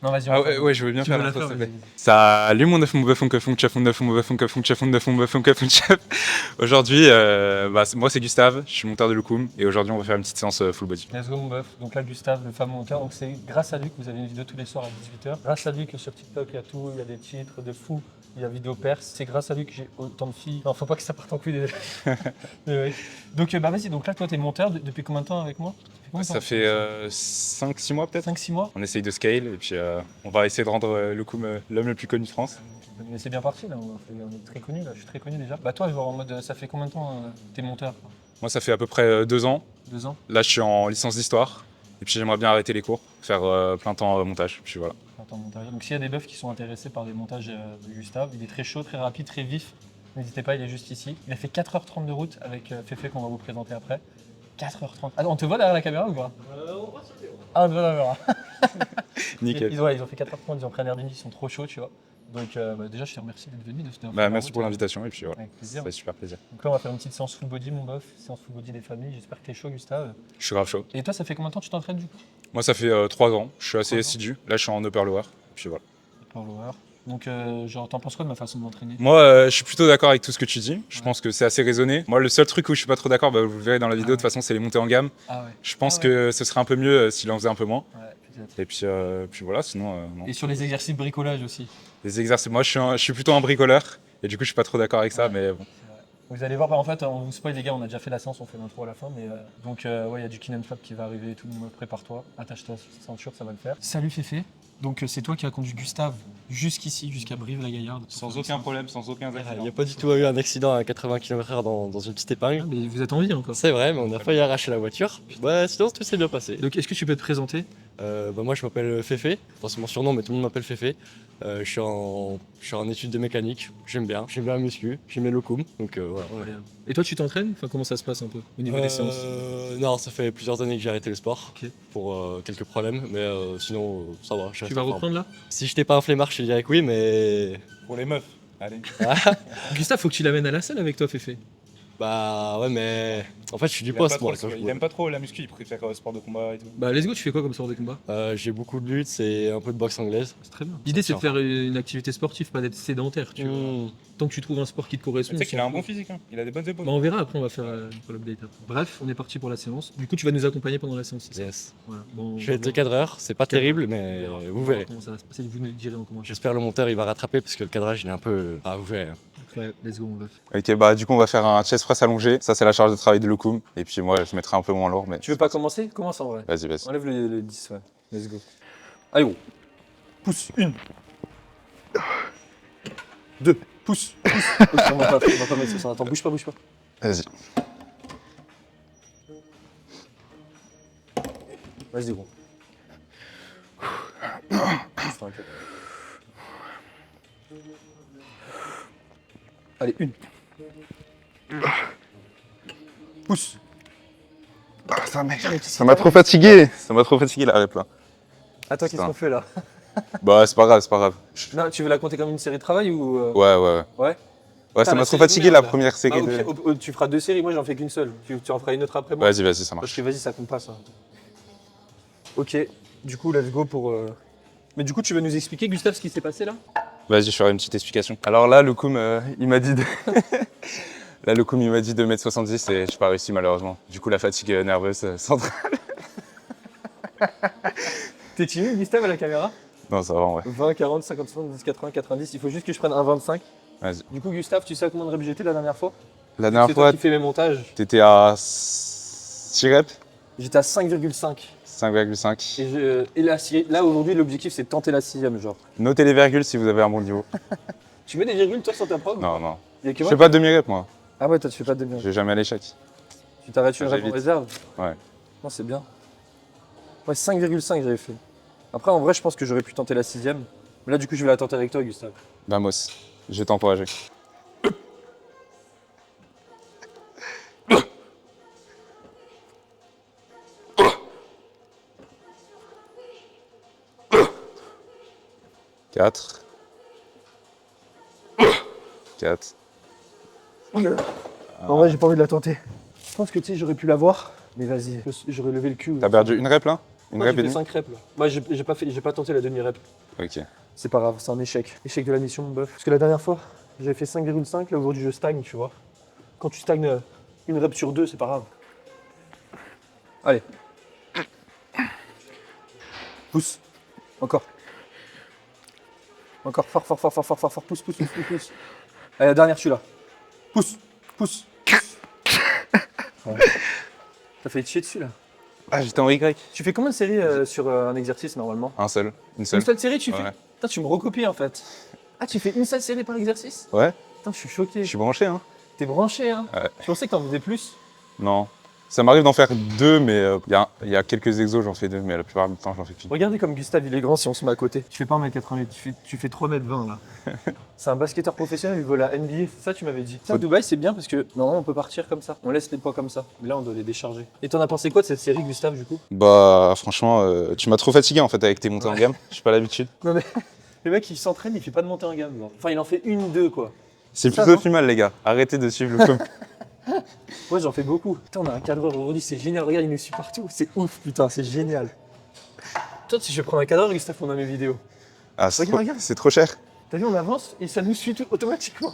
Non, vas-y, Ah ouais, je veux bien tu faire veux la l'intro, faire, s'il te plaît. vas-y. Salut mon œuf, mon bœuf, mon keuf, mon chef, mon œuf, mon bœuf, mon keuf, mon chef, mon œuf, mon bœuf, mon keuf, mon chef. Aujourd'hui, moi c'est Gustave, je suis monteur de Loukoum et aujourd'hui on va faire une petite séance full body. Let's go, mon bœuf. Donc là, Gustave, le fameux monteur. Donc c'est grâce à lui que vous avez une vidéo tous les soirs à 18h. Grâce à lui que sur TikTok, il y a tout, il y a des titres de fou, il y a vidéo perse. C'est grâce à lui que j'ai autant de filles. Non, faut pas que ça parte en couille. Mais ouais. Donc bah vas-y, donc là, toi, t'es monteur depuis combien de temps avec moi? Ça fait 5-6 mois peut-être. 5-6 mois. On essaye de scale et puis on va essayer de rendre Loukoum l'homme le plus connu de France. Mais c'est bien parti là, on est très connu là, je suis très connu déjà. Bah toi, genre en mode, ça fait combien de temps t'es monteur? Moi ça fait à peu près 2 ans. 2 ans? Là je suis en licence d'histoire et puis j'aimerais bien arrêter les cours, faire plein temps montage. Puis voilà. Attends, montage. Donc s'il y a des bœufs qui sont intéressés par les montages de Gustave, il est très chaud, très rapide, très vif. N'hésitez pas, il est juste ici. Il a fait 4h30 de route avec Féfé qu'on va vous présenter après. 4h30. Ah, on te voit derrière la caméra ou pas? On voit ça. Ah, on te voit derrière. Nickel. Ils ont fait 4h30, ils ont pris un Airbnb, ils sont trop chauds, tu vois. Donc déjà, je te remercie d'être venu. Merci pour l'invitation et puis voilà. Avec plaisir. Ça fait super plaisir. Donc là, on va faire une petite séance full body, mon bof. Séance full body des familles. J'espère que t'es chaud, Gustave. Je suis grave chaud. Et toi, ça fait combien de temps que tu t'entraînes du coup? Moi ça fait 3 ans, je suis assez 3 ans. assidu. Là je suis en upper lower. Puis voilà. Power. Donc, genre, t'en penses quoi de ma façon de m'entraîner? Moi, je suis plutôt d'accord avec tout ce que tu dis. Je pense que c'est assez raisonné. Moi, le seul truc où je suis pas trop d'accord, vous le verrez dans la vidéo, de toute façon, c'est les montées en gamme. Ah ouais. Je pense Ah ouais. que ce serait un peu mieux s'il en faisait un peu moins. Ouais, peut-être. Et puis voilà, sinon, non. Et sur les exercices de bricolage aussi. Les exercices, moi, je suis plutôt un bricoleur. Et du coup, je suis pas trop d'accord avec ça, Ouais. mais bon. Vous allez voir, bah, en fait, on vous spoil les gars, on a déjà fait la séance, on fait l'intro à la fin, mais donc ouais, il y a du Kin Flap qui va arriver et tout, donc prépare-toi, attache ta ceinture, ça va le faire. Salut Féfé, donc c'est toi qui as conduit Gustave jusqu'ici, jusqu'à Brive-la-Gaillarde. Sans aucun problème, sans aucun Il n'y a pas du tout eu un accident à 80 km/h dans une petite épingle. Ah, mais vous êtes en vie encore. C'est vrai, mais on a failli arracher la voiture. Ouais, sinon tout s'est bien passé. Donc est-ce que tu peux te présenter? Moi je m'appelle Féfé, enfin, c'est mon surnom mais tout le monde m'appelle Féfé. Je suis en études de mécanique, j'aime bien la muscu, j'aime bien le Loukoum, donc voilà. Et toi tu t'entraînes? Enfin comment ça se passe un peu au niveau des séances? Non, ça fait plusieurs années que j'ai arrêté le sport Ok. pour quelques problèmes, mais sinon ça va. Tu vas reprendre là? Si j'étais pas un flemmard, je te dirais que oui, mais Pour les meufs, allez. Gustave, faut que tu l'amènes à la salle avec toi Féfé. bah ouais, mais en fait je suis du poste moi. Il aime pas trop la muscu, il préfère sport de combat et tout. Bah let's go, tu fais quoi comme sport de combat? J'ai beaucoup de lutte et un peu de boxe anglaise. C'est très bien. L'idée c'est de faire une activité sportive, pas d'être sédentaire, tu vois. Mmh. Tant que tu trouves un sport qui te correspond. Tu sais qu'il a on un s'en bon fout. physique, hein. Il a des bonnes épaules. Bah on verra, après on va faire l'update après. Bref, on est parti pour la séance. Du coup tu vas nous accompagner pendant la séance. c'est ça? Yes. Voilà. Bon, Je vais être le cadreur, c'est pas terrible, mais vous verrez. Comment ça va se passer, vous nous direz en commentaire. J'espère le monteur il va rattraper parce que le cadrage il est un peu. Ah, vous verrez. Ouais, let's go, on va. Ok, bah du coup, on va faire un chest press allongé. Ça, c'est la charge de travail de Loukoum. Et puis moi, je mettrai un peu moins lourd. Mais Tu veux pas commencer? Commence en vrai. Vas-y, vas-y. Enlève le 10, ouais. Let's go. Allez gros. Pousse, 1. 2. Pousse. Ok, on va pas mettre ça. Attends, bouge pas. Vas-y. Vas-y gros. Allez, 1. Pousse. Ça m'a trop fatigué. Ça m'a trop fatigué la rep là. Attends, qu'est-ce qu'on fait là? Bah, c'est pas grave, c'est pas grave. Non, tu veux la compter comme une série de travail ou Ouais. Ouais. Ouais, Putain, ça la m'a trop série de fatigué merde, la là. première série. Ah, ok, tu feras 2 séries, moi j'en fais qu'une seule. Tu en feras une autre après moi. Vas-y, ça Parce marche. que vas-y, ça compte pas ça. Ok, du coup, let's go pour. Mais du coup, tu veux nous expliquer, Gustave, ce qui s'est passé là? Vas-y, je ferai une petite explication. Alors là, Loukoum, il m'a dit de... Là, Loukoum, il m'a dit de mettre 70 et je n'ai pas réussi malheureusement. Du coup, la fatigue nerveuse centrale. T'es timide, Gustave, à la caméra? Non, ça va en vrai. 20, 40, 50, 70, 80, 90. Il faut juste que je prenne un 25. Vas-y. Du coup, Gustave, tu sais à combien de reps j'étais la dernière fois? La dernière C'est toi fois, qui fais mes montages. t'étais à 6 reps, J'étais à 5,5. 5,5. Et là aujourd'hui, l'objectif c'est de tenter la 6ème, genre. Notez les virgules si vous avez un bon niveau. Tu mets des virgules toi sur ta prog? Non. Il y a que Je moi fais pas de demi-rep moi. Ah ouais, toi tu fais pas de demi. Je vais jamais à l'échec. Tu t'arrêtes une Ah, rep en j'évite. réserve? Ouais. Non, c'est bien. Ouais, 5,5 j'avais fait. Après, en vrai, je pense que j'aurais pu tenter la 6ème. Mais là, du coup, je vais la tenter avec toi, Gustave. Vamos. Je vais t'encourager. Quatre. 4. En vrai, j'ai pas envie de la tenter. Je pense que tu sais, j'aurais pu l'avoir. Mais vas-y, j'aurais levé le cul. T'as perdu une rep là? Une Moi, rep j'ai et fait demie. 5 reps là. Moi, j'ai pas tenté la demi-rep. Ok. C'est pas grave, c'est un échec. Échec de la mission, mon bœuf. Parce que la dernière fois, j'avais fait 5,5. Là, aujourd'hui, je stagne, tu vois. Quand tu stagnes une rep sur 2, c'est pas grave. Allez. Pousse. Encore. Encore. Fort, fort, fort, fort, fort, fort, fort. Pousse, pousse, pousse, pousse, pousse. Allez, la dernière, celui-là. Pousse, pousse. Ouais. T'as fait chier dessus, là. Ah, j'étais en Y. Tu fais combien de séries sur un exercice, normalement? Un seul. Une seule. Une seule série, tu fais? Ouais. Putain, tu me recopies, en fait. Ah, tu fais une seule série par exercice? Ouais, Putain, je suis choqué. je suis branché, hein. T'es branché, hein? Ouais. Je pensais que t'en faisais plus. Non. Ça m'arrive d'en faire 2, mais il y a quelques exos, j'en fais 2, mais la plupart du temps, j'en fais qu'une. Regardez comme Gustave, il est grand si on se met à côté. Tu fais pas 1m88, tu fais 3m20 là. C'est un basketteur professionnel, il veut la NBA, c'est ça tu m'avais dit. Ça, Dubaï, c'est bien parce que normalement on peut partir comme ça. On laisse les poids comme ça. Mais là, on doit les décharger. Et t'en as pensé quoi de cette série, Gustave, du coup? Bah, franchement, tu m'as trop fatigué en fait avec tes montées en gamme. J'ai pas l'habitude. Non mais le mec, il s'entraîne, il fait pas de montée en gamme. Genre. Enfin, il en fait une ou deux quoi. C'est Ça, plutôt non plus mal, les gars. Arrêtez de suivre le com. Moi, j'en fais beaucoup. Putain, on a un cadreur aujourd'hui, c'est génial. Regarde, il nous suit partout. C'est ouf, putain, c'est génial. Toi, si je vais prendre un cadreur, Gustave, on a mes vidéos. Ah, c'est Regarde, trop, regarde. c'est trop cher. T'as vu, on avance et ça nous suit tout automatiquement.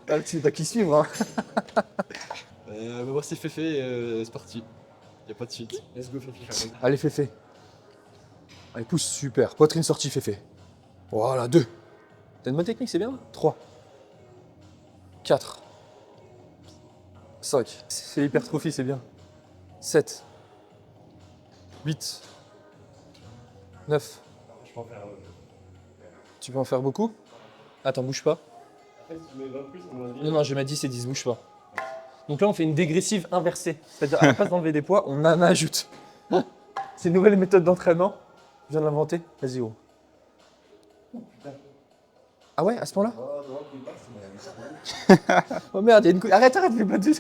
Ah, tu t'as qui suivre, hein. Moi c'est Féfé, c'est parti. Y a pas de suite. Let's go, Féfé. Allez, Féfé. Allez, pousse, super. Poitrine sortie, Féfé. Voilà, 2. T'as une bonne technique, c'est bien. 3. 4. 5. C'est l'hypertrophie, c'est bien. 7. 8. 9. Tu peux en faire beaucoup? Attends, bouge pas. Non, non, je m'ai dit c'est 10, bouge pas. Donc là, on fait une dégressive inversée. C'est-à-dire, à la place d'enlever des poids, on en ajoute. C'est une nouvelle méthode d'entraînement. Je viens de l'inventer. Vas-y, gros. Ah ouais, à ce point-là? Oh merde, il y a une couille. Arrête, fais pas de...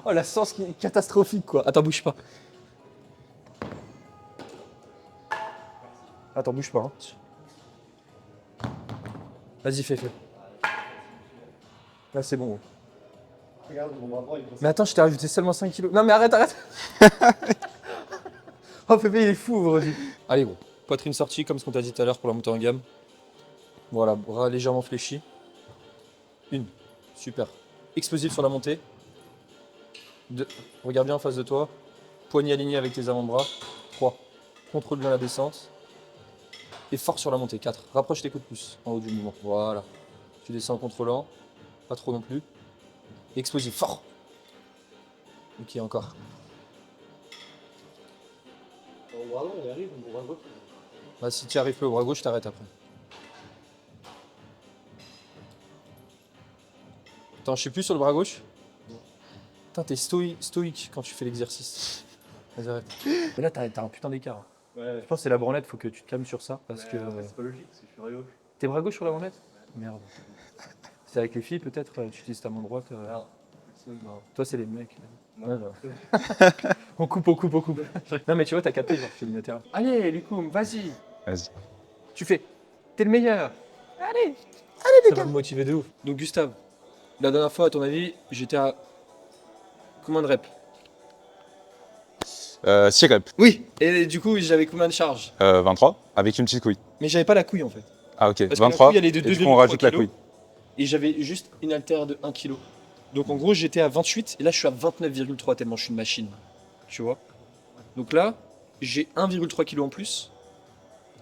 Oh, la sens qui est catastrophique, quoi. Attends, bouge pas. Attends, bouge pas. Hein. Vas-y, fais. Là, c'est bon. Gros. Regarde, mon bras droit il Mais attends, je t'ai rajouté seulement 5 kilos. Non, mais arrête. Oh, Pépé, il est fou aujourd'hui. Allez, gros. Poitrine sortie, comme ce qu'on t'a dit tout à l'heure pour la montée en gamme. Voilà, bras légèrement fléchis. 1. Super. Explosif sur la montée. 2. Regarde bien en face de toi. Poignet aligné avec tes avant-bras. 3. Contrôle bien la descente. Et fort sur la montée. 4. Rapproche tes coudes de pouce en haut du mouvement. Voilà. Tu descends en contrôlant. Pas trop non plus. Explosif, fort. Ok, encore. Au bras droit, on y arrive, au bras gauche. Bah, si tu arrives plus au bras gauche, t'arrêtes après. Attends, je suis plus sur le bras gauche. Putain, t'es stoïque quand tu fais l'exercice. Vas-y, arrête. Mais là, t'as un putain d'écart. Ouais, Je pense que c'est la branlette, faut que tu te calmes sur ça. Parce que. c'est pas logique, parce que je suis bras gauche. T'es bras gauche sur la branlette? Merde. C'est avec les filles, peut-être, tu utilises ta main droite. Non. Toi, c'est les mecs. Non. Ouais, non. On coupe. Non, mais tu vois, t'as capté, genre, fais unilatéral. Allez, Lucoum, vas-y. Vas-y. Tu fais. T'es le meilleur. Allez, ça va me motiver de ouf. Donc, Gustave, la dernière fois, à ton avis, j'étais à combien de reps? 6 reps. Oui. Et du coup, j'avais combien de charges? 23, avec une petite couille. Mais j'avais pas la couille en fait. Ah, ok. Parce que la 23. couille, elle est de Et du coup, 2,3 on rajoute la kilos. couille. Et j'avais juste une haltère de 1 kg. Donc en gros, j'étais à 28 et là, je suis à 29,3 tellement je suis une machine. Tu vois? Donc là, j'ai 1,3 kg en plus.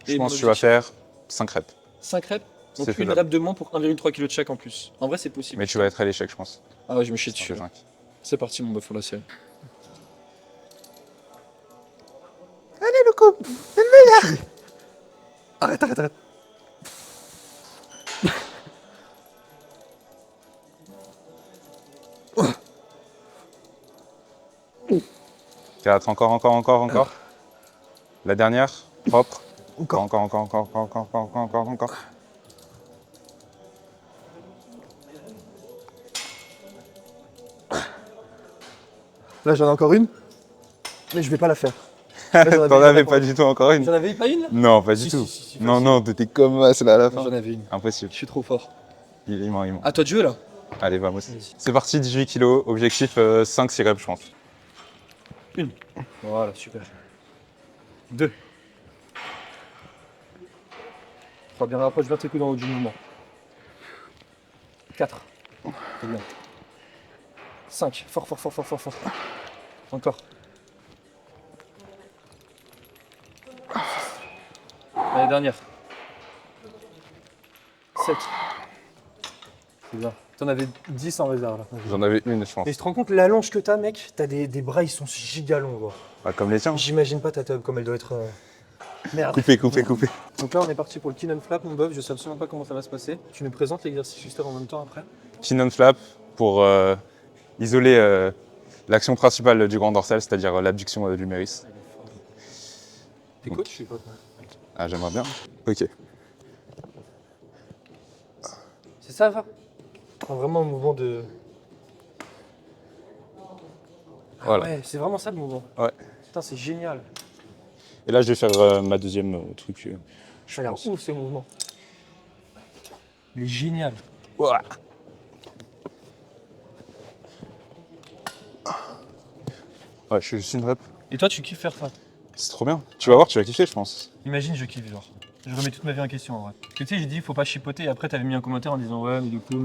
Je Et pense mon que tu vas objectif, faire 5 reps. 5 reps. Donc C'est une faisable. rep de moins pour 1,3 kg de chaque en plus. En vrai, c'est possible. Mais tu vas être à l'échec, je pense. Ah ouais, je me chie Si tu dessus. fais 5. C'est parti, mon bœuf, pour la série. Allez, le coup. Arrête. Quatre, encore. La dernière, propre. Encore. Encore. Là, j'en ai encore une. Mais je vais pas la faire. Là, j'en T'en une avais à pas du tout encore une? J'en avais pas une là? Non, pas du Si, tout. si, Non, facile. non, t'étais comme ça là à la Non, fin. j'en avais une. Impossible. Je suis trop fort. Il ment. À toi de jouer là. Allez, vamos. Vas-y. C'est parti, 18 kilos. Objectif 5-6 reps, je pense. Une. Voilà, super. 2. 3, bien rapproche bien tes coups dans le haut du mouvement. 4. C'est bien. 5. Fort, fort, fort, fort, fort, fort. Encore. 6. Allez, dernière. 7. C'est bien. T'en avais 10 en réserve là. J'en avais une, je pense. Et tu te rends compte l'allonge que t'as, mec? T'as des bras, ils sont giga longs, gros. Pas comme les tiens. J'imagine pas ta tub comme elle doit être. Merde. Coupé, coupé, coupé. Donc là, on est parti pour le Kin and Flap, mon boeuf. Je sais absolument pas comment ça va se passer. Tu nous présentes l'exercice juste en même temps après? Chin and flap pour isoler l'action principale du grand dorsal, c'est-à-dire l'abduction de l'huméris. T'es coach, je sais pas. Ah, j'aimerais bien. Ok. C'est ça, va? Prends vraiment le mouvement de. Ah Voilà. ouais, c'est vraiment ça le mouvement. Ouais. Putain, c'est génial. Et là, je vais faire ma deuxième truc. Ça a l'air ouf ce mouvement. Il est génial. Ouah. Ouais, je suis juste une rep. Et toi, tu kiffes faire ça? C'est trop bien. Tu vas voir, tu vas kiffer, je pense. Imagine, je kiffe, genre. Je remets toute ma vie en question en vrai. Parce que tu sais, j'ai dit, faut pas chipoter. Et après, t'avais mis un commentaire en disant, ouais, mais du coup,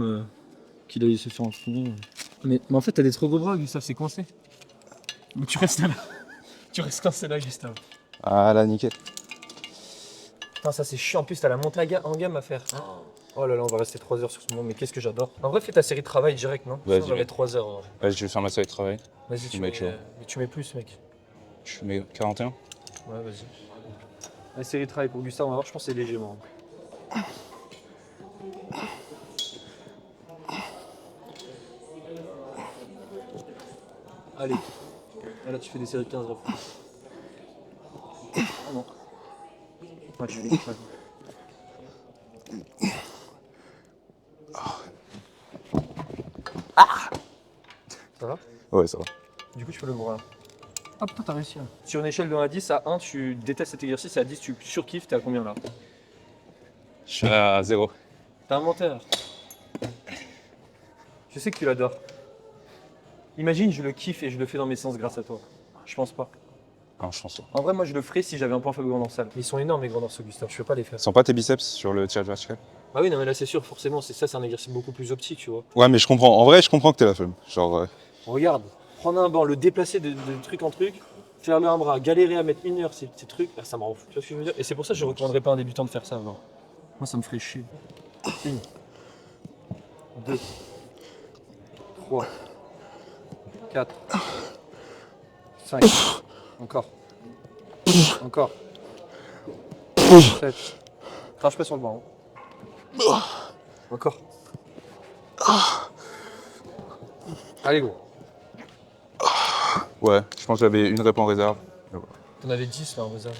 qu'il allait se faire enfumer. Mais en fait, t'as des trop gros bras, Gustave, c'est coincé. Mais tu restes là. Tu restes coincé là, Gustave. Ah là, nickel. Putain, ça c'est chiant. En plus, t'as la montée en gamme à faire. Oh là là, on va rester 3 heures sur ce moment, mais qu'est-ce que j'adore. En vrai, fais ta série de travail direct, non? Vas-y, On va mettre 3 heures. En vrai. Ouais, je vais faire ma série de travail. Vas-y, tu Mec, mets, chaud. mais tu mets plus, mec. Je mets 41. Ouais, vas-y. La série de travail pour Gustave, on va voir, je pense que c'est légèrement. Allez. Et là, tu fais des séries de 15 reps. Oh non. Ouais, tu fais des Ça va? Ouais, ça va. Du coup, tu fais le bras là. Ah putain, t'as réussi là. Sur une échelle de 1 à 10, à 1, tu détestes cet exercice, et à 10, tu surkiffes, t'es à combien là? Je suis à 0. T'es un menteur. Je sais que tu l'adores. Imagine, je le kiffe et je le fais dans mes séances grâce à toi. Je pense pas. Non, je pense pas. En vrai, moi, je le ferais si j'avais un point faible grand dorsal. Mais ils sont énormes, les grands dorsaux, Gustave. Je peux pas les faire. Sens pas tes biceps sur le tirage vertical? Bah oui, non, mais là, c'est sûr, forcément. C'est un exercice beaucoup plus optique, tu vois. Ouais, mais je comprends. En vrai, je comprends que t'es la flemme. Genre, Regarde, prendre un banc, le déplacer de truc en truc, faire le un bras, galérer à mettre 1 heure, ces trucs, là, ça me rend fou. Tu vois ce que je veux dire? Et c'est pour ça que je ne recommanderais pas à un débutant de faire ça. Genre. Moi, ça me ferait chier. 1, 2, 3, 4, 5, encore, encore, 7, crache pas sur le banc. Hein. Encore. Allez, gros. ouais, je pense que j'avais une rep en réserve. T'en avais 10 là en réserve.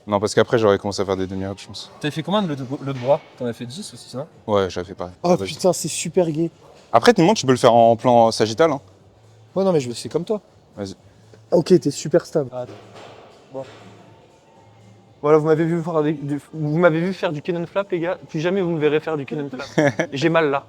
Non, parce qu'après, j'aurais commencé à faire des demi-reps, je pense. T'avais fait combien de l'autre bras? T'en as fait 10 aussi, ça? Ouais, j'avais fait pareil. Oh Vas-y. putain, c'est super gay. Après, tout le monde, tu peux le faire en plan sagittal. Hein. Ouais, non, mais je veux c'est comme toi. Vas-y. Ok, t'es super stable. Bon. Voilà, vous m'avez vu faire du Kin and Flap, les gars. Plus jamais vous me verrez faire du Kin and Flap. J'ai mal là.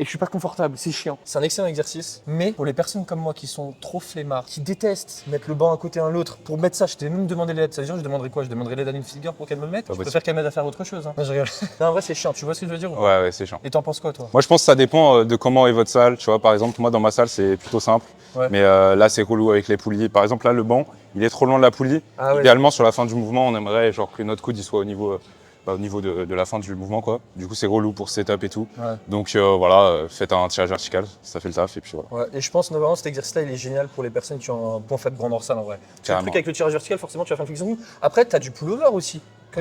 Et je suis pas confortable, c'est chiant. C'est un excellent exercice, mais pour les personnes comme moi qui sont trop flemmards, qui détestent mettre le banc à côté l'un l'autre, pour mettre ça, je t'ai même demandé l'aide. Ça veut dire, je demanderais quoi? Je demanderais l'aide à une figure pour qu'elle me mette? Je préfère qu'elle m'aide à faire autre chose. Hein. Non, je rigole. Non, en vrai, c'est chiant, tu vois ce que je veux dire? Ou pas? Ouais, c'est chiant. Et t'en penses quoi, toi? Moi, je pense que ça dépend de comment est votre salle. Tu vois, par exemple, moi, dans ma salle, c'est plutôt simple. Ouais. Mais là, c'est relou avec les poulies. Par exemple, là, le banc, il est trop loin de la poulie. Ah ouais. Idéalement, sur la fin du mouvement, on aimerait genre, que notre coude il soit au niveau de la fin du mouvement, quoi. Du coup, c'est relou pour setup et tout. Ouais. Donc voilà, faites un tirage vertical, ça fait le taf et puis voilà. Ouais, et je pense notamment cet exercice-là, il est génial pour les personnes qui ont un point faible grand dorsal en vrai. C'est le Carrément. truc avec le tirage vertical, forcément, tu vas faire une flexion. Après, t'as du pullover aussi.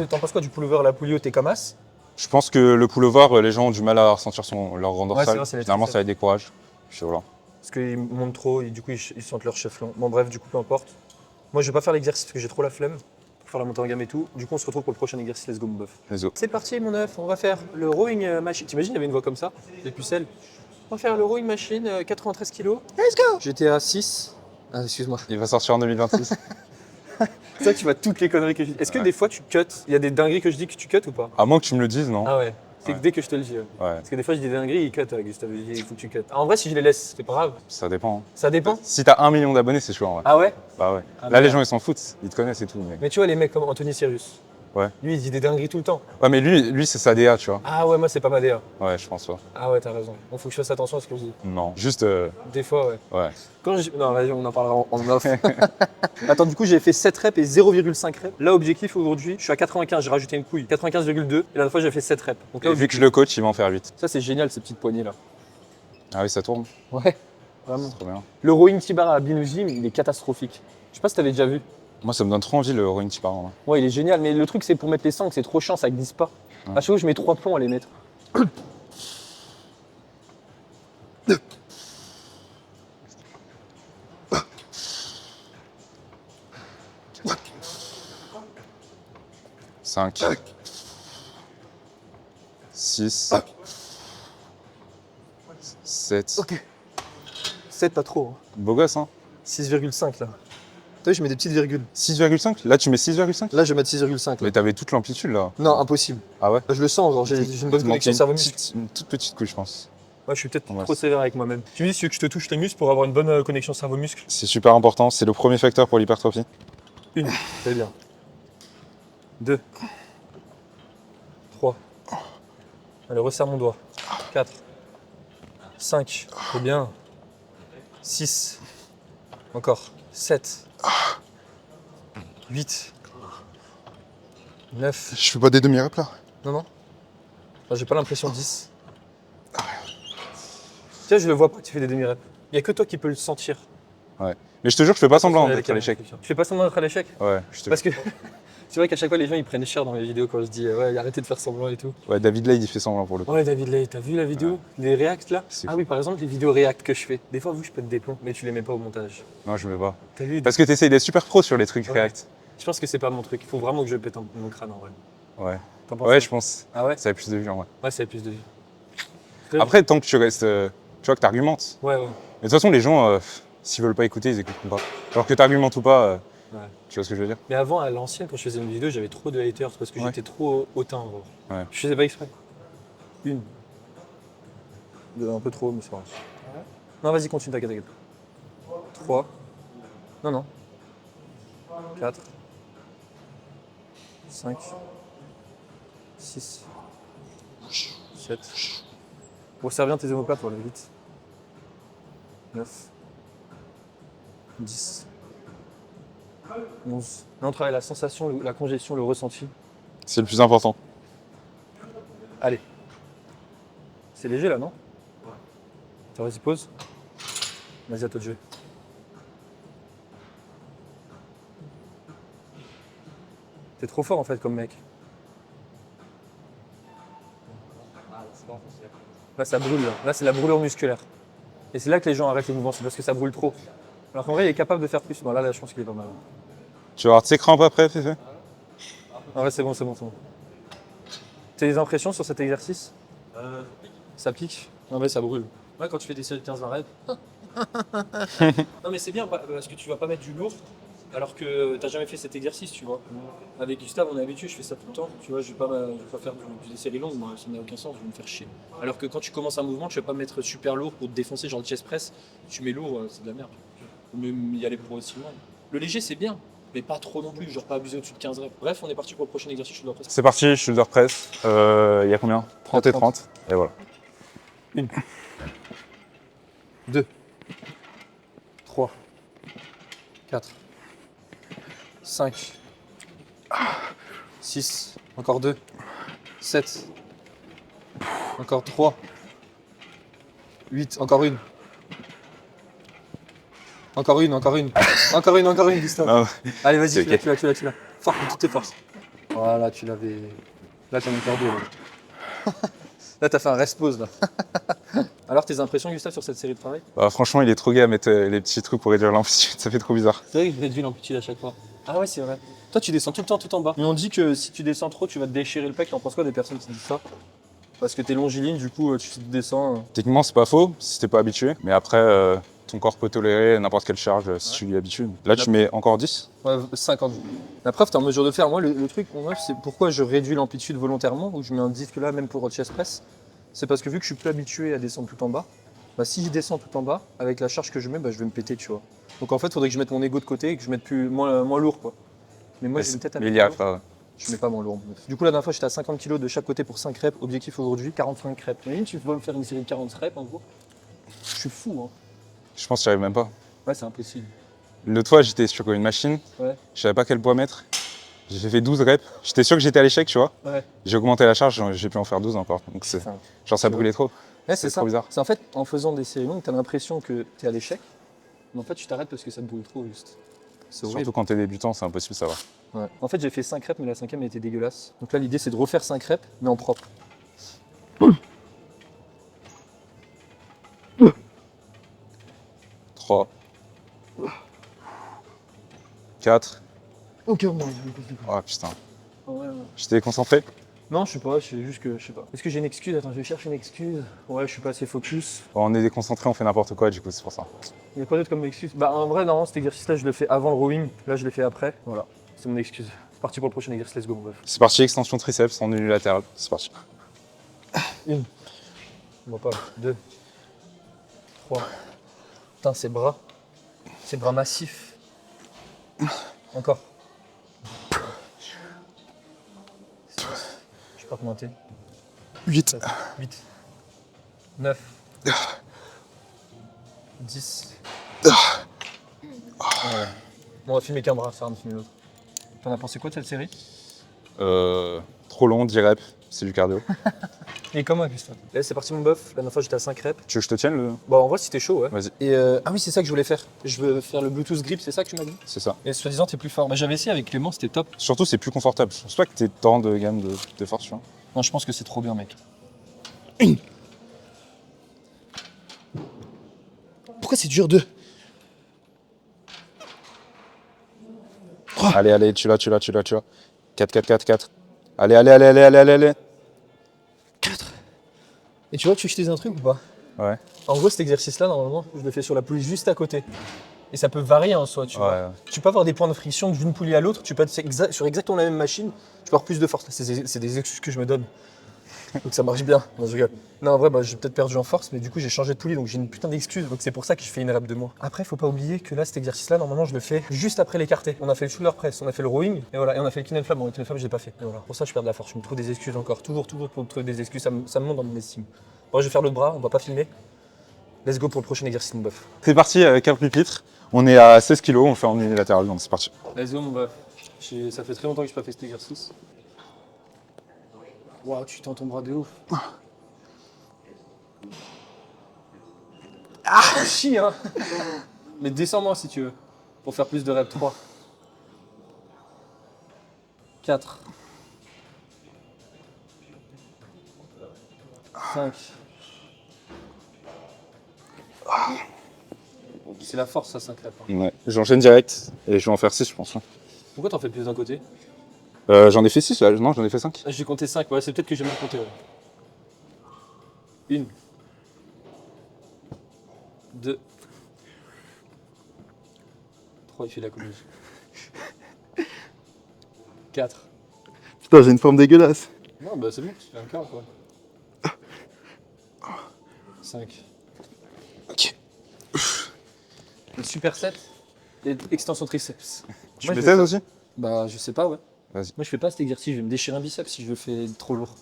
T'en penses quoi du pullover, la poulie, t'es comme as? Je pense que le pullover, les gens ont du mal à ressentir leur grand Ouais, c'est dorsal. vrai, c'est les Finalement, triceps. ça les décourage. Puis voilà. Parce qu'ils montent trop et du coup, ils sentent leur chef long. Bon, bref, du coup, peu importe. Moi, je vais pas faire l'exercice parce que j'ai trop la flemme pour faire la montée en gamme et tout. Du coup, on se retrouve pour le prochain exercice. Let's go, mon bœuf. Let's go. C'est parti, mon œuf. On va faire le rowing machine. T'imagines, il y avait une voix comme ça, des pucelles. On va faire le rowing machine, 93 kg. Let's go! J'étais à 6. Ah, excuse-moi. Il va sortir en 2026. C'est ça, tu vois toutes les conneries que je dis. Est-ce que des fois tu cuts? Il y a des dingueries que je dis que tu cuts ou pas? À moins que tu me le dises, non? Ah ouais. C'est Ouais. dès que je te le dis. Ouais. Ouais, Parce que des fois, je dis des dingueries, il cut, Gustave. Il faut que tu cut. Ah, en vrai, si je les laisse, c'est pas grave. ça dépend. Ça dépend. Si t'as 1 million d'abonnés, c'est chaud en vrai. Ah ouais? Bah ouais. Ah, Là, les merde. gens, ils s'en foutent. Ils te connaissent et tout. Mais tu vois, les mecs comme Anthony Sirius. Ouais. Lui, il dit des dingueries tout le temps. Ouais, mais lui c'est sa DA, tu vois. Ah ouais, moi, c'est pas ma DA. Ouais, je pense pas. Ah ouais, t'as raison. Bon, faut que je fasse attention à ce que je dis. Non. Juste, Des fois, ouais. ouais. Non, vas-y, on en parlera en off. Attends, du coup, j'ai fait 7 reps et 0,5 reps. Là, objectif aujourd'hui, je suis à 95, j'ai rajouté une couille. 95,2. Et la dernière fois, j'ai fait 7 reps. Donc là, Et vu que je le coach, il va en faire 8. ça, c'est génial, ces petites poignées là. Ah oui, ça tourne. Ouais, vraiment. C'est trop bien. Le rowing T-bar à Binouji, il est catastrophique. Je sais pas si t'avais déjà vu. Moi, ça me donne trop envie le rowing T-bar. Hein. Ouais, il est génial, mais le truc, c'est pour mettre les sangles, c'est trop chiant, ça glisse pas. Ouais. À chaque fois, je mets 3 plombs à les mettre. 5. 6. 7. Ok. 7, pas trop. Hein. Beau gosse, hein. 6,5 là. T'as vu, je mets des petites virgules. 6,5. Là, tu mets 6,5. Là, je vais mettre 6,5. là. Mais t'avais toute l'amplitude là. Non, impossible. Ah ouais. Là, je le sens, genre, j'ai une bonne Il manquait connexion cerveau-muscle. une toute petite couche, je pense. Ouais, je suis peut-être Ouais. trop sévère avec moi-même. Tu me dis si tu veux que je te touche les muscles pour avoir une bonne connexion cerveau-muscle? C'est super important. C'est le premier facteur pour l'hypertrophie. Une, c'est bien. 2. 3. Allez, resserre mon doigt. 4. 5. C'est bien. 6. Encore. 7. 8. 9. Je fais pas des demi-reps là. Non, non. Enfin, j'ai pas l'impression 10. Tiens, je le vois pas que tu fais des demi-reps. Il y a que toi qui peux le sentir. Mais je te jure, je fais pas semblant d'être à l'échec. Tu fais pas semblant d'être à l'échec? Ouais, je te Parce que c'est vrai qu'à chaque fois, les gens ils prennent cher dans les vidéos quand je dis ouais, arrêtez de faire semblant et tout. Ouais, David Lade, il fait semblant pour le coup. Ouais, David Lay, t'as vu la vidéo? Les reacts là? C'est Ah fou. oui, par exemple, les vidéos react que je fais. Des fois, vous, je pète des plombs, mais tu les mets pas au montage. Non, je mets pas. T'as vu? Parce que t'essayes d'être super pro sur les trucs Ouais. React. Je pense que c'est pas mon truc. Il faut vraiment que je pète mon crâne en vrai. Ouais. T'en penses Ouais, quoi? je pense. Ah ouais? Ça a plus de vues en vrai. Ouais, ça a plus de vie. Après, tant que tu restes. Tu vois que t'argumentes. Ouais, ouais. Mais de toute façon, les gens, s'ils veulent pas écouter, ils écouteront pas. Alors que t'argumentes ou pas, Ouais. tu vois ce que je veux dire? Mais avant, à l'ancienne, quand je faisais une vidéo, j'avais trop de haters parce que Ouais. j'étais trop hautain. Genre. Ouais. Je faisais pas exprès. Une. Deux, un peu trop, mais c'est pas grave. Non, vas-y, continue, t'inquiète. 3. Non, non. 4. 5. 6. 7. Resserre bien tes omoplates pour aller vite. 9. 10. 11. Là, on travaille la sensation, la congestion, le ressenti. C'est le plus important. Allez. C'est léger là, non? Attends, vas-y, pause. Vas-y, à toi de jouer. T'es trop fort en fait comme mec. Là, ça brûle. Là, c'est la brûlure musculaire. Et c'est là que les gens arrêtent le mouvement, c'est parce que ça brûle trop. Alors qu'en vrai, il est capable de faire plus. Bon, là, je pense qu'il est pas mal. Tu vas avoir tes crampes après, Féfé? En vrai, c'est bon, c'est bon, c'est bon. T'as des impressions sur cet exercice? Ça pique? En vrai, ça brûle. Ouais, quand tu fais des séries de 15-20 reps. Non, mais c'est bien parce que tu vas pas mettre du lourd alors que t'as jamais fait cet exercice, tu vois. Avec Gustave, on est habitué, je fais ça tout le temps. Tu vois, je vais pas faire des séries longues, moi, ça n'a aucun sens, je vais me faire chier. Alors que quand tu commences un mouvement, tu vas pas mettre super lourd pour te défoncer, genre le chest press. Tu mets lourd, c'est de la merde. Faut même y aller progressivement. Le léger, c'est bien, mais pas trop non plus, genre pas abuser au-dessus de 15 reps. Bref, on est parti pour le prochain exercice, je dois presque. C'est parti, shoulder press. Il y a combien? 30 et 30. Et voilà. 2, 3, 4, 5, 6, encore 2, 7, encore 3, 8, encore une. Encore une, encore une. Encore une, Gustave. Ah, Allez, vas-y, c'est tu ok. l'as. Fort, de toutes tes forces. Voilà, tu l'avais. Là, t'en as encore deux. Là, là t'as fait un rest pause, là. Alors, tes impressions, Gustave, sur cette série de travail? Bah, franchement, il est trop gay à mettre les petits trucs pour réduire l'amplitude, ça fait trop bizarre. C'est vrai que je réduis l'amplitude à chaque fois. Ah ouais, c'est vrai. Toi, tu descends tout le temps tout en bas. Mais on dit que si tu descends trop, tu vas te déchirer le pec. T'en penses quoi des personnes qui disent ça? Parce que t'es longiligne, du coup, tu descends. Techniquement, c'est pas faux si t'es pas habitué. Mais après, ton corps peut tolérer n'importe quelle charge si tu y habitues. Là, tu mets encore 10. Ouais, 50. La preuve, t'es en mesure de le faire. Moi, le truc, mon rêve, c'est pourquoi je réduis l'amplitude volontairement, ou je mets un disque là, même pour le chest press. C'est parce que vu que je suis plus habitué à descendre tout en bas, bah, si je descends tout en bas, avec la charge que je mets, bah, je vais me péter, tu vois. Donc en fait, il faudrait que je mette mon ego de côté et que je mette moins lourd, quoi. Mais moi, j'ai une tête à Mais il y mettre arrivera. Ouais. Je mets pas moins lourd. Du coup, la dernière fois, j'étais à 50 kg de chaque côté pour 5 reps. Objectif aujourd'hui, 45 reps. Imagine, tu vas me faire une série de 40 reps, en gros. Je suis fou, hein. Je pense que j'y arrive même pas. Ouais, c'est impossible. L'autre fois, j'étais sur une machine, Ouais. je savais pas quel poids mettre. J'ai fait 12 reps. J'étais sûr que j'étais à l'échec, tu vois. Ouais. J'ai augmenté la charge, j'ai pu en faire 12 encore. Donc c'est Enfin, genre ça brûlait trop. ouais, c'est ça. trop bizarre. C'est en fait, en faisant des séries longues, t'as l'impression que t'es à l'échec. Mais en fait, tu t'arrêtes parce que ça te brûle trop, juste. C'est horrible. Surtout quand t'es débutant, c'est impossible de savoir. Ouais. En fait, j'ai fait 5 reps, mais la cinquième elle était dégueulasse. Donc là, l'idée, c'est de refaire 5 reps, mais en propre. 3, 4. Ok, bon. Oh putain. Ouais. J'étais concentré. Non, je sais pas, c'est juste que je sais pas. Est-ce que j'ai une excuse? Attends, je vais chercher une excuse. Ouais, je suis pas assez focus. On est déconcentré, on fait n'importe quoi, du coup, c'est pour ça. Il y a quoi d'autre comme excuse? Bah, en vrai, non, cet exercice-là, je le fais avant le rowing. Là, je le fais après. Voilà, c'est mon excuse. C'est parti pour le prochain exercice, let's go, mon ref. C'est parti, extension triceps en unilatéral. C'est parti. Une. On va pas. 2. 3. Putain, ces bras. Ces bras massifs. Encore. Je sais pas comment t'es. 8. 8. 9. 10. Voilà. Bon, on va filmer qu'un bras, ça va me filmer l'autre. T'en as pensé quoi de cette série? Trop long, 10 reps, c'est du cardio. Et comment, Gustave? Là, c'est parti, mon bœuf. La dernière fois, j'étais à 5 reps. Tu veux que je te tienne le. Bon, en vrai, c'était chaud, ouais. Vas-y, Et ah oui, c'est ça que je voulais faire. Je veux faire le Bluetooth grip, c'est ça que tu m'as dit? c'est ça. Et soi-disant, t'es plus fort. Bah, j'avais essayé avec Clément, c'était top. Surtout, c'est plus confortable. Je pense pas que t'aies tant de gamme de force, tu vois. Non, je pense que c'est trop bien, mec. Pourquoi c'est dur 2? Allez, allez, tu l'as. 4, 4. Allez. 4. Et tu vois, tu veux que je te dise un truc ou pas? Ouais. En gros, cet exercice-là, normalement, je le fais sur la poulie juste à côté. Et ça peut varier en soi, tu vois. Ouais. Tu peux avoir des points de friction d'une poulie à l'autre, tu peux être sur exactement la même machine, tu peux avoir plus de force. C'est des excuses que je me donne. Donc ça marche bien. Non, je rigole. Non, en vrai, bah, j'ai peut-être perdu en force, mais du coup, j'ai changé de poulie, donc j'ai une putain d'excuse. Donc c'est pour ça que je fais une rep de moins. Après, faut pas oublier que là, cet exercice-là, normalement, je le fais juste après l'écarté. On a fait le shoulder press, on a fait le rowing, et voilà. Et on a fait le clean and flap. Bon, le clean and flap, je l'ai pas fait. Et voilà. Pour ça, je perds de la force. Je me trouve des excuses encore. Toujours pour me trouver des excuses. Ça me monte dans mon estime. Bon, je vais faire le bras, on va pas filmer. Let's go pour le prochain exercice, mon bœuf. C'est parti avec un pupitre. On est à 16 kg, on le fait en unilatéral, donc c'est parti. Let's go, mon bœuf. Ça fait très longtemps que je n'ai pas fait cet exercice. Waouh, tu tends ton bras de ouf. Ah, chie, hein. Mais descends-moi si tu veux, pour faire plus de reps. 3. 4. 5. C'est la force, ça, 5 reps. Hein. Ouais. J'enchaîne direct et je vais en faire 6, je pense. Pourquoi t'en fais plus d'un côté? J'en ai fait 6 là, non, j'en ai fait 5. J'ai compté 5, ouais, c'est peut-être que j'ai mal compté. Ouais. 1. 2. 3, il fait la comédie. 4. Putain, j'ai une forme dégueulasse. Non, bah c'est bon, tu fais un quart quoi. 5. Ok. Une super set et extension triceps. Tu Moi, fais je vais 16 aussi? Bah, je sais pas, ouais. Vas-y. Moi, je fais pas cet exercice, je vais me déchirer un biceps si je le fais trop lourd.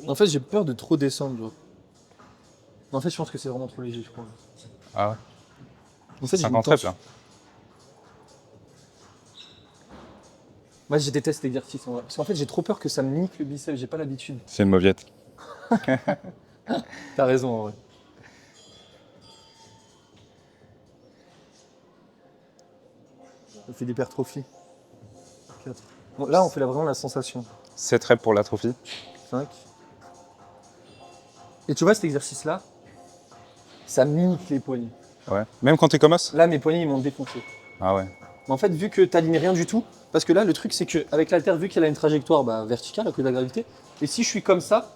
En fait, j'ai peur de trop descendre, genre. En fait, je pense que c'est vraiment trop léger, je crois. Ah ouais. En fait, j'ai une 50 reps tension. là. Moi, je déteste l'exercice en vrai. Parce qu'en fait, j'ai trop peur que ça me nique le biceps, j'ai pas l'habitude. C'est une mauviette. T'as raison en vrai. On fait l'hypertrophie. 4. Bon, là, on fait vraiment la sensation. 7 reps pour l'atrophie. 5. Et tu vois, cet exercice-là, ça me nique les poignets. Ouais. Même quand t'es comme os? Là, mes poignets, ils m'ont défoncé. Ah ouais. Mais en fait, vu que tu n'alignes rien du tout, parce que là, le truc, c'est qu'avec l'haltère, vu qu'elle a une trajectoire verticale à cause de la gravité, et si je suis comme ça,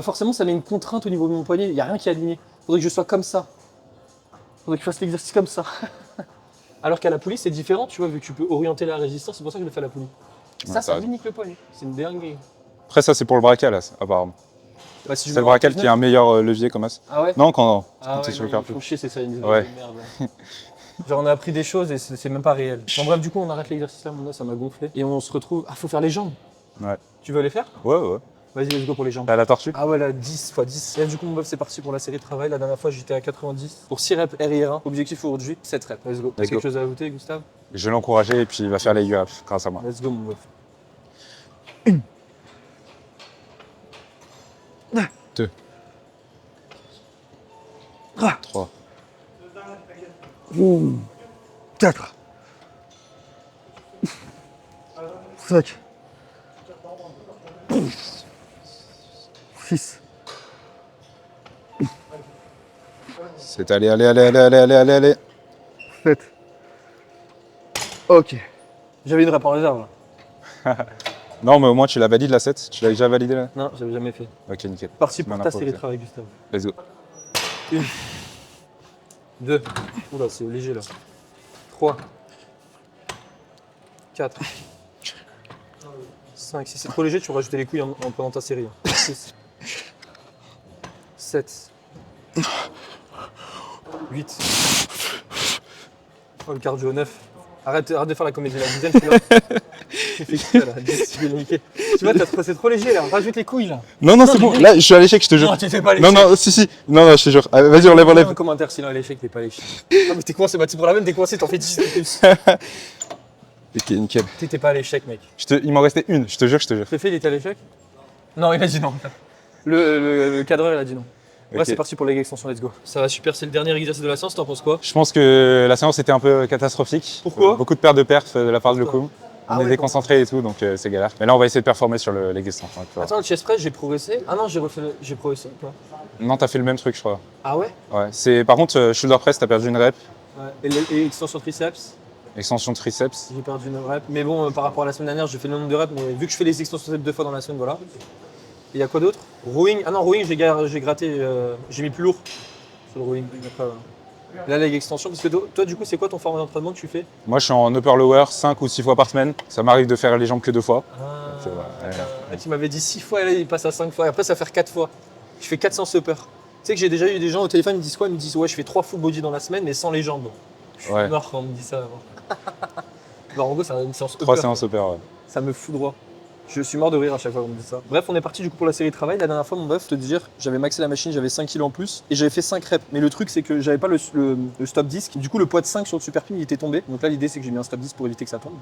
forcément, ça met une contrainte au niveau de mon poignet. Il n'y a rien qui est aligné. Il faudrait que je sois comme ça. Il faudrait que je fasse l'exercice comme ça. Alors qu'à la poulie, c'est différent, tu vois, vu que tu peux orienter la résistance, c'est pour ça que je le fais à la poulie. Ça me nique le poignet. C'est une dinguerie. Après, ça, c'est pour le braquet, là, apparemment. Bah, si C'est le braquet qui a un meilleur levier comme ça. Ah ouais? Non, quand Ah tu ouais, veux non, faire ils plus. font chier, c'est ça, une Ouais. merde. Genre, on a appris des choses et c'est même pas réel. Bon, bref, du coup, on arrête l'exercice là, mon gars, ça m'a gonflé. Et on se retrouve. Ah, faut faire les jambes. Ouais. Tu veux les faire? Ouais, ouais. Vas-y, let's go pour les jambes. T'as la tortue? Ah ouais, là, 10 x 10. Et là, du coup, mon meuf, c'est parti pour la série de travail. La dernière fois, j'étais à 90. Pour 6 reps RIR1. Objectif aujourd'hui, 7 reps. Let's go. T'as Let's quelque go. chose à ajouter, Gustave? Je vais l'encourager et puis il va faire les graphes grâce à moi. Let's go, mon meuf. 2. 3. 3. 4. 5. 6. C'est allez. 7. Ok. J'avais une rep en réserve là. Non, mais au moins tu la valides la 7. Tu l'as déjà validé là? Non, j'avais jamais fait. Ok, nickel. Parti pour Bon, ta info, série de ok. travail, Gustave. Let's go. 1. 2. Oula, c'est léger là. 3. 4. 5. Si c'est trop léger, tu vas rajouter les couilles en pendant ta série. 6. 7. 8. Oh, le cardio 9. Arrête de faire la comédie, la dizaine, tu vois. Tu fais quoi là? 10, tu veux niquer. Tu vois, c'est trop léger là. Rajoute les couilles là. Non, c'est bon. Là, je suis à l'échec, je te jure. Non, tu fais pas l'échec. Non, si. Non, je te jure. Allez, vas-y, enlève. Un commentaire sinon à l'échec, t'es pas l'échec. Non, mais t'es coincé, c'est pour la même, t'es coincé, t'en fais 10 de plus. Ok, nickel. T'es pas à l'échec, mec. Il m'en restait une, je te jure. Féfé, il était à l'échec? Non, il a dit non. Le cadreur, il a dit non. Ouais, Ok. c'est parti pour les extensions, let's go. Ça va super, c'est le dernier exercice de la séance, t'en penses quoi? Je pense que la séance était un peu catastrophique. Pourquoi? Beaucoup de pertes de perf de la part de Lokoum. Ah On ouais, est déconcentré et tout, donc c'est galère. Mais là, on va essayer de performer sur les extensions. Attends, le chest press, j'ai progressé. Ah non, j'ai progressé. Quoi. Non, t'as fait le même truc, je crois. Ah ouais? Ouais. Par contre, shoulder press, t'as perdu une rep. Ouais. Et extension triceps, Extension de triceps. j'ai perdu une rep. Mais bon, par rapport à la semaine dernière, j'ai fait le nombre de reps, mais vu que je fais les extensions triceps 2 fois dans la semaine, voilà. Et il y a quoi d'autre? Rowing. Ah non, rowing, j'ai gratté, j'ai mis plus lourd sur le rowing. Après, là, les extensions, parce que toi, du coup, c'est quoi ton format d'entraînement que tu fais? Moi, je suis en upper lower 5 ou 6 fois par semaine. Ça m'arrive de faire les jambes que 2 fois. Ah, ouais. tu m'avais dit 6 fois, et là, il passe à 5 fois. Et après, ça va faire 4 fois. Je fais 400 upper. Tu sais que j'ai déjà eu des gens au téléphone, ils me disent quoi? Ils me disent, ouais, je fais 3 full body dans la semaine, mais sans les jambes. Je suis Ouais. mort quand on me dit ça avant. Bah, en gros, c'est une séance 3 upper. séances upper, ouais. Ça me fout droit. Je suis mort de rire à chaque fois qu'on me dit ça. Bref, on est parti du coup pour la série de travail. La dernière fois, mon bœuf, te dire, j'avais maxé la machine, j'avais 5 kg en plus et j'avais fait 5 reps. Mais le truc, c'est que j'avais pas le stop disc. Du coup, le poids de 5 sur le super pin, il était tombé. Donc là, l'idée, c'est que j'ai mis un stop disc pour éviter que ça tombe.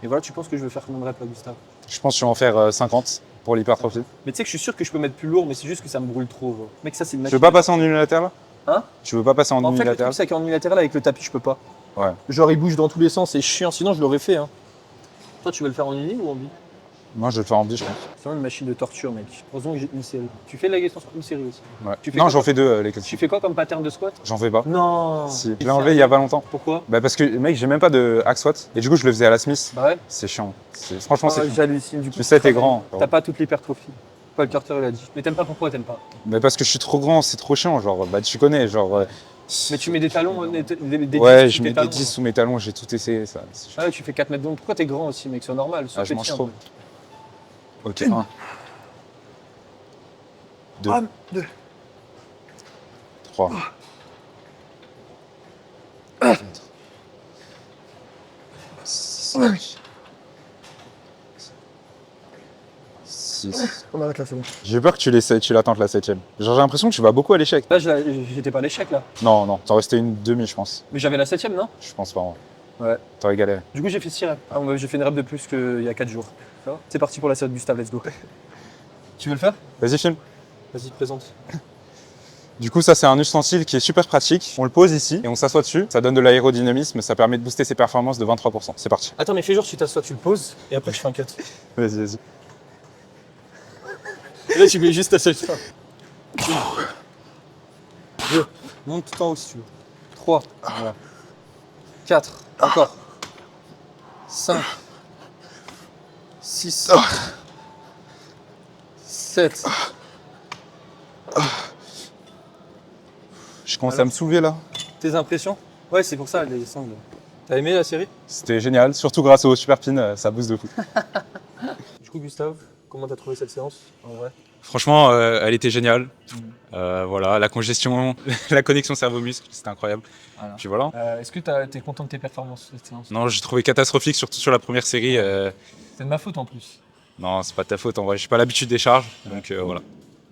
Et voilà, tu penses que je vais faire combien de reps là, Gustave? Je pense que je vais en faire 50 pour l'hypertrophie. Mais tu sais que je suis sûr que je peux mettre plus lourd, mais c'est juste que ça me brûle trop. Gros. Mec, ça, c'est une Tu machine. veux pas passer en unilatéral? Hein? Tu veux pas passer en En fait, le unilatéral? truc, c'est qu'en unilatéral, avec le tapis, je peux pas. Ouais. Genre, il bouge dans tous les sens, c'est chiant. Sinon, je l'aurais fait. Hein. Toi, tu veux le faire en uni ou en bi? Moi, je vais le faire en bi, je pense. C'est vraiment une machine de torture, mec. Heureusement que j'ai une série. Tu fais de la extension une série aussi? Ouais. Tu fais Non, quoi j'en fais 2 les Tu calculs. fais quoi comme pattern de squat? J'en fais pas. Non. Si. Je l'ai enlevé il y a pas longtemps. Pourquoi? Bah parce que mec, j'ai même pas de hack squat et du coup, je le faisais à la Smith. Bah ouais. C'est chiant. Franchement, c'est chiant. J'hallucine du coup. Tu sais, t'es grand. T'as pas toute l'hypertrophie. Paul Carter il a dit. Mais t'aimes pas pourquoi t'aimes pas? Mais parce que je suis trop grand, c'est trop chiant. Genre, bah tu connais, genre. Mais tu mets des talons, des Ouais, 10 je sous mets tes des talons. 10 sous mes talons, j'ai tout essayé ça. C'est chiant. Ouais, tu fais 4 mètres donc. Pourquoi t'es grand aussi, mec? C'est normal. sois Ah, je mange petit, trop. hein. Ok, 1. 2. 2. 3. 4. 5. 6. On arrête là, c'est bon. J'ai peur que tu l'attentes la 7ème. Genre, j'ai l'impression que tu vas beaucoup à l'échec. Là, j'étais pas à l'échec là. Non, t'en restait une demi, je pense. Mais j'avais la 7ème, non? Je pense pas. Ouais. T'aurais galéré. Du coup, j'ai fait 6 reps. Ah, j'ai fait une rep de plus qu'il y a 4 jours. Ça va? C'est parti pour la série de Gustave, let's go. Tu veux le faire? Vas-y, filme. Vas-y, présente. Du coup, ça, c'est un ustensile qui est super pratique. On le pose ici et on s'assoit dessus. Ça donne de l'aérodynamisme, ça permet de booster ses performances de 23%. C'est parti. Attends, mais fais genre, tu t'assois, tu le poses et après, je fais un cut. Vas-y. Et là, tu mets juste ta seule fin. 2. Monte tout en haut si tu veux. 3. Voilà. 4. Encore. 5, 6, 7. Je commence à me soulever là. Tes impressions? Ouais, c'est pour ça, les sangles. T'as aimé la série? C'était génial, surtout grâce au super pin, ça booste de fou. Du coup, Gustave, comment t'as trouvé cette séance en vrai? Franchement, elle était géniale. Voilà, la congestion, la connexion cerveau-muscle, c'était incroyable. Voilà. Puis voilà. Est-ce que t'es content de tes performances cette séance? Non, j'ai trouvé catastrophique, surtout sur la première série. C'est de ma faute en plus. Non, c'est pas de ta faute en vrai, j'ai pas l'habitude des charges, donc voilà.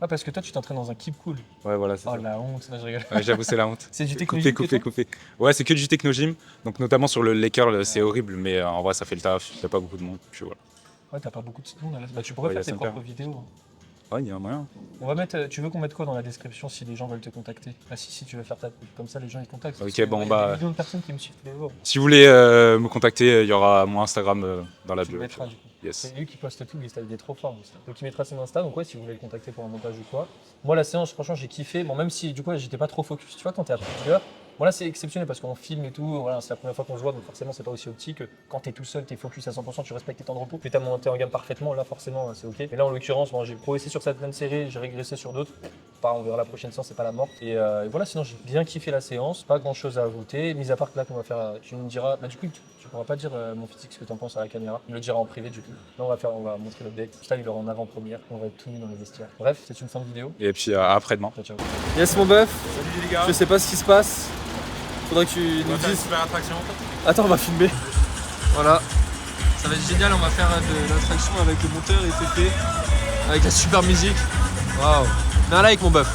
Ah, parce que toi, tu t'entraînes dans un keep cool. Ouais, voilà, c'est Oh ça. la honte, là, je rigole. Ouais, j'avoue, c'est la honte. C'est du technologique. Coupé. Ouais, c'est que du technogym, donc notamment sur le leg curl, c'est horrible, mais en vrai, ça fait le taf, il y a pas beaucoup de monde, puis voilà. Ouais, t'as pas beaucoup de secondes. Bah, tu pourrais Ouais, faire y a tes son propres père. vidéos. Ouais, il y a un moyen. On va mettre. Tu veux qu'on mette quoi dans la description si les gens veulent te contacter? Ah, si tu veux faire ta pub, comme ça les gens ils te contactent. Ok, Parce que, bon, ouais, il y a bah, des millions de personnes qui me suivent tous les jours. Si vous voulez me contacter, il y aura mon Instagram dans la Tu le bio. mettras du coup. Yes. C'est lui qui poste tout, Gustave, il est trop fort. Gustave. Donc il mettra son Insta, donc ouais, si vous voulez le contacter pour un montage ou quoi. Moi, la séance, franchement, j'ai kiffé. Bon, même si du coup, j'étais pas trop focus. Tu vois, quand t'es à plusieurs, bon, là, c'est exceptionnel parce qu'on filme et tout. Voilà, c'est la première fois qu'on se voit, donc forcément, c'est pas aussi optique. Quand t'es tout seul, t'es focus à 100%, tu respectes tes temps de repos. Mais t'as monté en gamme parfaitement, là, forcément, c'est ok. Mais là, en l'occurrence, bon, j'ai progressé sur certaines séries, j'ai régressé sur d'autres. On verra la prochaine séance, c'est pas la mort. Et voilà, sinon, j'ai bien kiffé la séance. Pas grand chose à ajouter. Mis à part que là, qu'on va faire, tu me diras. Bah, du coup, tu pourras pas dire mon physique ce que t'en penses à la caméra. Il le dira en privé, du coup. Là, on va montrer l'update. Ça, il aura en avant-première. On va être tout nu dans les vestiaires. Bref, c'est une fin de vidéo. Et puis après-demain. Ciao, ciao. Yes, mon bœuf. Salut les gars. Je sais pas ce qui se passe. Faudrait que tu nous dises. super attraction. Attends, on va filmer. Voilà. Ça va être génial, on va faire de l'attraction avec le monteur et Pépé. Avec la super musique. Waouh. Mets un like, mon bœuf.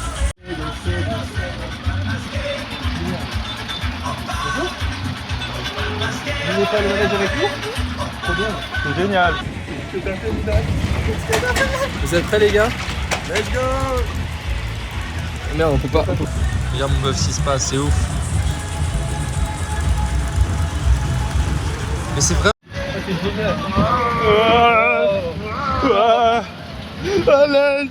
Vous voulez faire le manège avec nous? Trop bien. C'est génial. Vous êtes prêts, les gars? Let's go. Merde, on peut pas. Regarde mon bœuf, ce qui se passe, c'est ouf. Mais c'est vrai. C'est génial. À l'aise.